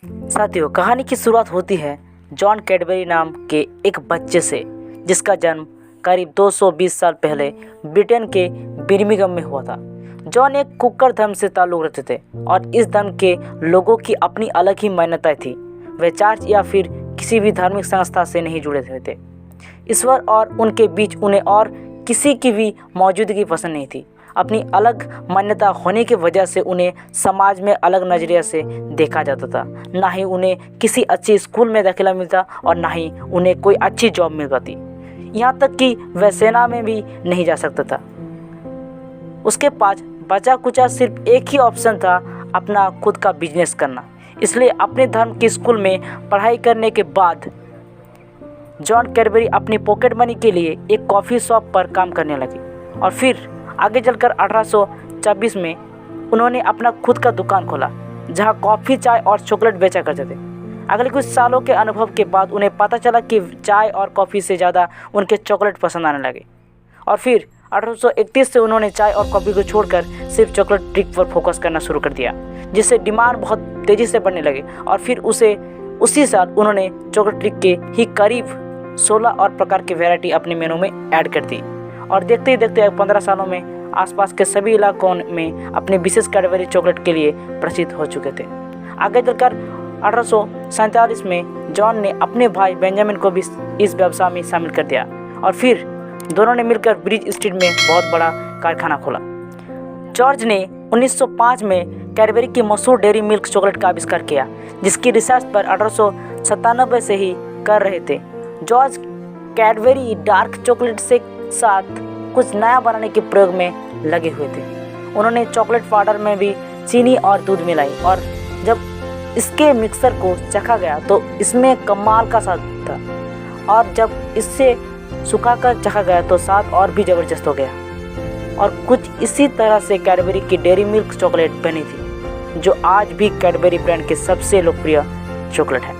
साथियों, कहानी की शुरुआत होती है जॉन कैडबरी नाम के एक बच्चे से, जिसका जन्म करीब 220 साल पहले ब्रिटेन के बर्मिंघम में हुआ था। जॉन एक कुकर धर्म से ताल्लुक़ रखते थे और इस धर्म के लोगों की अपनी अलग ही मान्यताएं थी। वे चर्च या फिर किसी भी धार्मिक संस्था से नहीं जुड़े हुए थे। ईश्वर और उनके बीच उन्हें और किसी की भी मौजूदगी पसंद नहीं थी। अपनी अलग मान्यता होने की वजह से उन्हें समाज में अलग नज़रिए से देखा जाता था। ना ही उन्हें किसी अच्छे स्कूल में दाखिला मिलता और ना ही उन्हें कोई अच्छी जॉब मिल पाती। यहाँ तक कि वह सेना में भी नहीं जा सकता था। उसके पास बचा कुचा सिर्फ एक ही ऑप्शन था, अपना खुद का बिजनेस करना। इसलिए अपने धर्म के स्कूल में पढ़ाई करने के बाद जॉन कैडबरी अपनी पॉकेट मनी के लिए एक कॉफ़ी शॉप पर काम करने लगे और फिर आगे चलकर 1826 में उन्होंने अपना खुद का दुकान खोला, जहां कॉफ़ी, चाय और चॉकलेट बेचा करते थे। अगले कुछ सालों के अनुभव के बाद उन्हें पता चला कि चाय और कॉफ़ी से ज़्यादा उनके चॉकलेट पसंद आने लगे और फिर 1831 से उन्होंने चाय और कॉफ़ी को छोड़कर सिर्फ चॉकलेट ट्रिक पर फोकस करना शुरू कर दिया, जिससे डिमांड बहुत तेज़ी से बढ़ने लगे। और फिर उसी साल उन्होंने चॉकलेट ट्रिक के ही करीब 16 और प्रकार की वैरायटी अपने मेनू में ऐड कर दी और देखते ही देखते 15 सालों में आसपास के सभी इलाकों में अपने विशेष कैडबरी चॉकलेट के लिए प्रसिद्ध हो चुके थे। आगे चलकर 1847 में जॉन ने अपने भाई बेंजामिन को भी इस व्यवसाय में शामिल कर दिया और फिर दोनों ने मिलकर ब्रिज स्ट्रीट में बहुत बड़ा कारखाना खोला। जॉर्ज ने 1905 में कैडबरी की मशहूर डेयरी मिल्क चॉकलेट का आविष्कार किया, जिसकी रिसर्च पर 1897 से ही कर रहे थे। जॉर्ज कैडबरी डार्क चॉकलेट से साथ कुछ नया बनाने के प्रयोग में लगे हुए थे। उन्होंने चॉकलेट पाउडर में भी चीनी और दूध मिलाई और जब इसके मिक्सर को चखा गया तो इसमें कमाल का स्वाद था और जब इससे सुखाकर चखा गया तो स्वाद और भी ज़बरदस्त हो गया। और कुछ इसी तरह से कैडबरी की डेयरी मिल्क चॉकलेट बनी थी, जो आज भी कैडबरी ब्रांड की सबसे लोकप्रिय चॉकलेट है।